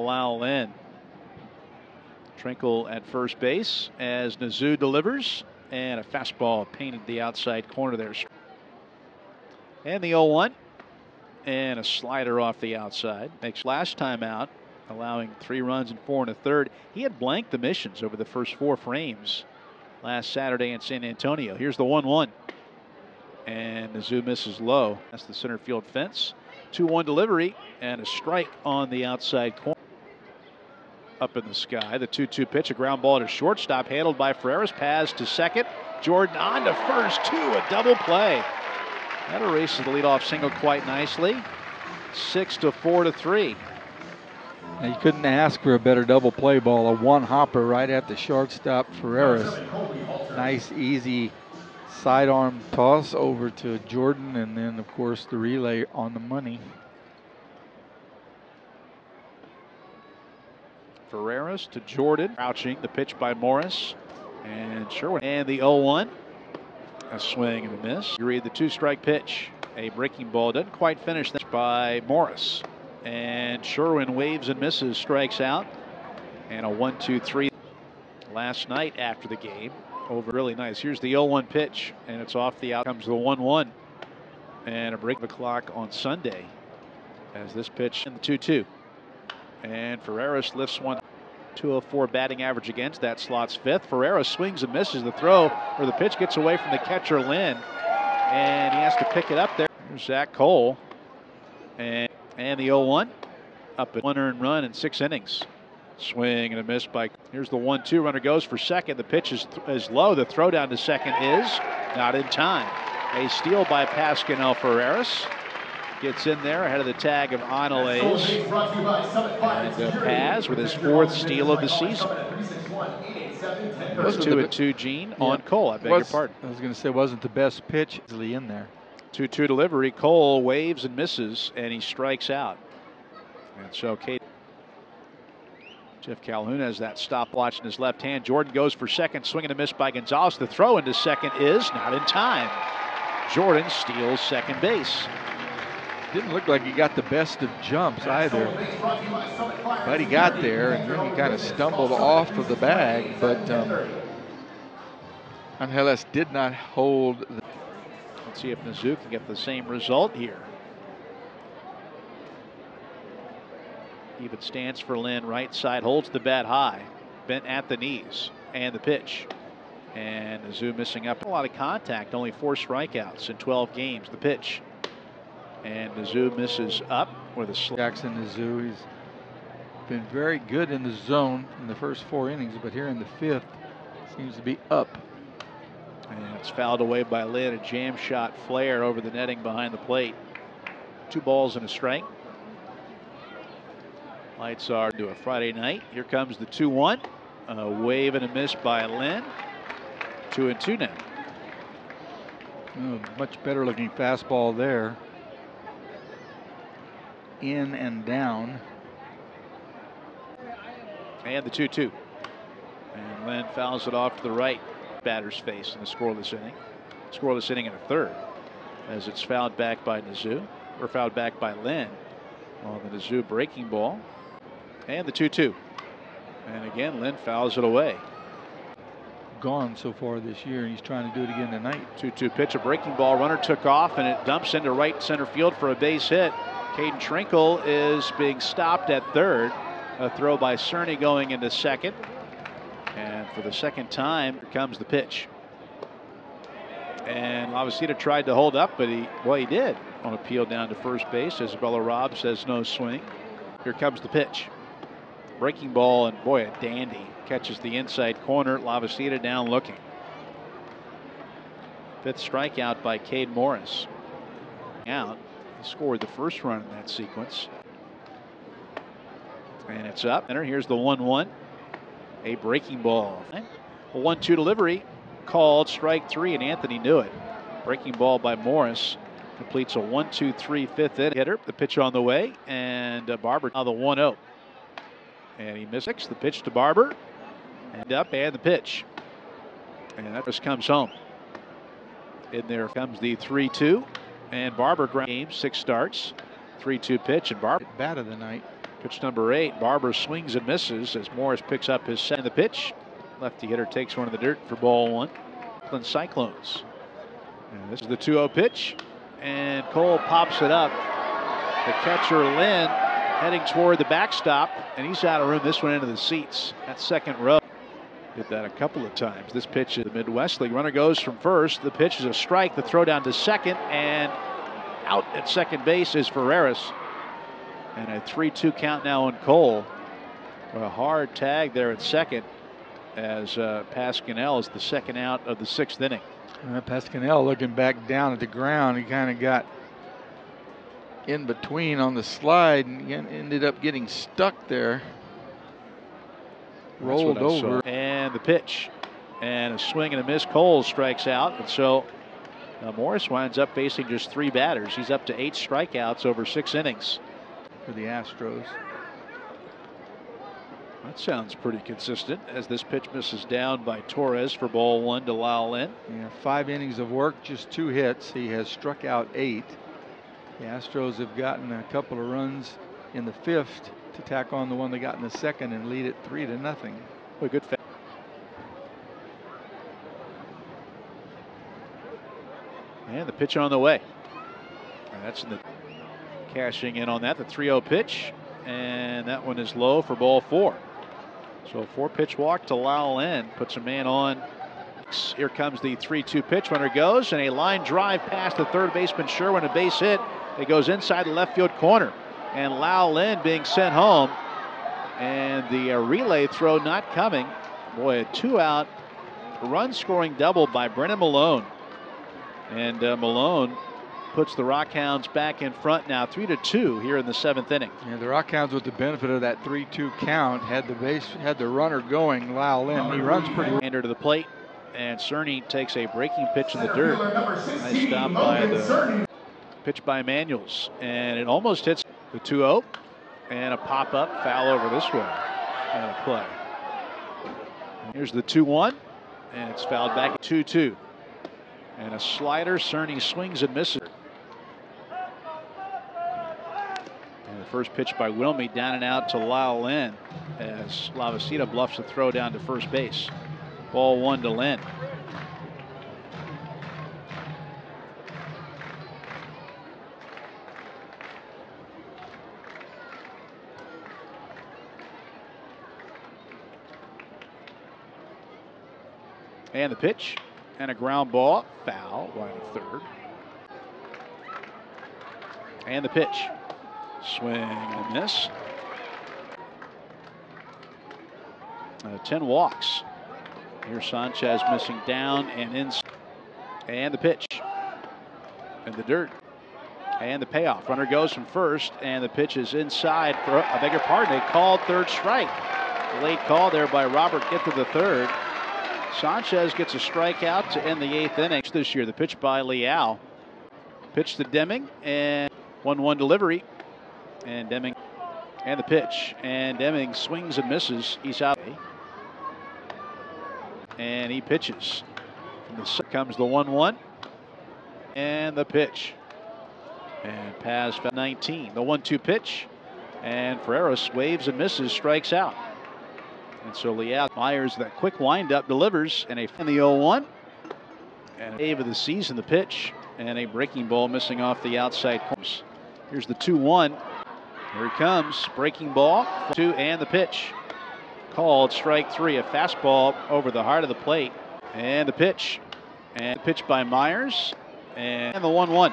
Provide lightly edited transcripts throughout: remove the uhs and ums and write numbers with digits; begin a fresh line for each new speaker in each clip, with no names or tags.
Blau in. Trinkle at first base as Nizu delivers, and a fastball painted the outside corner there. And the 0-1, and a slider off the outside. Makes last time out, allowing 3 runs and 4 1/3. He had blanked the missions over the first 4 frames last Saturday in San Antonio. Here's the 1-1, and Nizu misses low. That's the center field fence. 2-1 delivery, and a strike on the outside corner. Up in the sky, the 2-2 pitch, a ground ball to shortstop, handled by Ferreras. Pass to second. Jordan on to first, 2, a double play. That erases the leadoff single quite nicely. 6-4-3.
Now you couldn't ask for a better double play ball. A one-hopper right at the shortstop, Ferreras. Nice, easy sidearm toss over to Jordan, and then, of course, the relay on the money.
Ferreras to Jordan, crouching, the pitch by Morris, and Sherwin. And the 0-1, a swing and a miss. You read the 2-strike pitch, a breaking ball, doesn't quite finish that by Morris. And Sherwin waves and misses, strikes out, and a 1-2-3. Last night after the game, over really nice. Here's the 0-1 pitch, and it's off the out. Comes the 1-1, and a break of the clock on Sunday as this pitch in the 2-2. And Ferreras lifts one. 204 batting average against, that slots 5th. Ferreras swings and misses the throw, or the pitch gets away from the catcher Lynn, and he has to pick it up there. Here's Zach Cole, and the 0-1, up at 1 earned run in 6 innings. Swing and a miss by. Here's the 1-2, runner goes for second. The pitch is low. The throw down to second is not in time. A steal by Pasquinel Ferreras. Gets in there ahead of the tag of Aneles. And Paz with his 4th steal of the season. That's 2-2, Gene, on Cole. I beg your pardon.
I was going to say, wasn't the best pitch easily in there.
2-2 delivery. Cole waves and misses, and he strikes out. And so Jeff Calhoun has that stopwatch in his left hand. Jordan goes for second, swing and a miss by Gonzalez. The throw into second is not in time. Jordan steals second base.
Didn't look like he got the best of jumps either, but he got there, and then he kind of stumbled off of the bag, but Angeles did not hold.
Let's see if Nizu can get the same result here. Even stance for Lynn, right side, holds the bat high, bent at the knees, and the pitch. And Nizu missing up. A lot of contact, only 4 strikeouts in 12 games. The pitch. And Nizu misses up with a slap.
Jackson Nizu, he's been very good in the zone in the first 4 innings, but here in the 5th, seems to be up.
And it's fouled away by Lynn, a jam shot flare over the netting behind the plate. 2 balls and a strike. Lights are to a Friday night. Here comes the 2-1. A wave and a miss by Lynn. 2-2 now.
Oh, much better looking fastball there. In and down.
And the 2-2. And Lynn fouls it off to the right batter's face in the scoreless inning. Scoreless inning in a 3rd. As it's fouled back by Nizu, or fouled back by Lynn on the Nizu breaking ball. And the 2-2. And again, Lynn fouls it away.
Gone so far this year, and he's trying to do it again tonight.
2-2 pitch, a breaking ball. Runner took off, and it dumps into right center field for a base hit. Caden Trinkle is being stopped at 3rd. A throw by Cerny going into second. And for the second time, here comes the pitch. And Lavacita tried to hold up, but he did on appeal down to first base. Isabella Robb says no swing. Here comes the pitch. Breaking ball, and boy, a dandy. Catches the inside corner. Lavacita down looking. 5th strikeout by Cade Morris. Out. Scored the first run in that sequence. And it's up. Here's the 1-1. A breaking ball. A 1-2 delivery. Called strike 3, and Anthony knew it. Breaking ball by Morris. Completes a 1-2-3 5th inning hitter. The pitch on the way. And Barber now the 1-0. And he missed the pitch to Barber. And up, and the pitch. And that just comes home. In there comes the 3-2. And Barber game, 6 starts, 3-2 pitch, and Barber.
Bat of the night.
Pitch number 8. Barber swings and misses as Morris picks up his set. The pitch. Lefty hitter takes one in the dirt for ball 1. Oakland Cyclones. And this is the 2-0 pitch. And Cole pops it up. The catcher, Lynn, heading toward the backstop. And he's out of room. This one into the seats. That second row. Did that a couple of times. This pitch is the Midwest League. Runner goes from first. The pitch is a strike. The throw down to second. And out at second base is Ferreras. And a 3-2 count now on Cole. A hard tag there at second as Pasquinel is the second out of the 6th inning.
Pasquinel looking back down at the ground. He kind of got in between on the slide and ended up getting stuck there. Rolled over.
And the pitch. And a swing and a miss. Cole strikes out. And so Morris winds up facing just 3 batters. He's up to 8 strikeouts over 6 innings.
For the Astros.
That sounds pretty consistent as this pitch misses down by Torres for ball 1 to Lyle Lynn.
Yeah, 5 innings of work, just 2 hits. He has struck out 8. The Astros have gotten a couple of runs in the 5th to tack on the one they got in the 2nd and lead it 3-0.
A good. And the pitch on the way. And that's in the cashing in on that. The 3-0 pitch. And that one is low for ball 4. So a 4-pitch walk to Lyle Lynn. Puts a man on. Here comes the 3-2 pitch. Runner goes. And a line drive past the third baseman Sherwin. A base hit. It goes inside the left field corner. And Lyle Lynn being sent home. And the relay throw not coming. Boy, a 2-out run scoring double by Brennan Malone. And Malone puts the Rockhounds back in front now, 3-2 here in the 7th inning.
Yeah, the Rockhounds, with the benefit of that 3-2 count, had the runner going. Lyle Lynn, he runs pretty well.
To the plate, and Cerny takes a breaking pitch in the dirt. Nice stop by the pitch by Manuels, and it almost hits the 2-0, and a pop-up foul over this way. And a play. Here's the 2-1, and it's fouled back 2-2. And a slider, Cerny swings and misses. And the first pitch by Wilmy down and out to Lyle Lynn as Lavacita bluffs the throw down to first base. Ball 1 to Lynn. And the pitch. And a ground ball, foul, line of third. And the pitch. Swing and a miss. 10 walks. Here's Sanchez missing down and in. And the pitch. In the dirt. And the payoff. Runner goes from first, and the pitch is inside for, I beg your pardon, a called third strike. Late call there by Robert Get to the third. Sanchez gets a strikeout to end the 8th inning this year. The pitch by Leal. Pitch to Deming, and 1-1 delivery. And Deming, and the pitch. And Deming swings and misses. He's out. And he pitches. From the comes the 1-1. And the pitch. And Paz 19. The 1-2 pitch. And Ferreras waves and misses, strikes out. And so Leal Myers, that quick windup, delivers, and the 0-1. And a save of the season, the pitch, and a breaking ball missing off the outside corners. Here's the 2-1. Here he comes, breaking ball, 2, and the pitch. Called strike 3, a fastball over the heart of the plate, and the pitch. And the pitch by Myers, and the 1-1.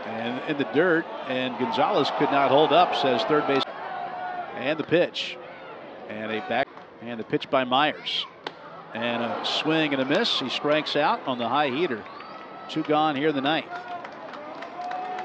And in the dirt, and Gonzalez could not hold up, says third base. And the pitch. And a back, and the pitch by Myers. And a swing and a miss. He strikes out on the high heater. 2 gone here in the 9th.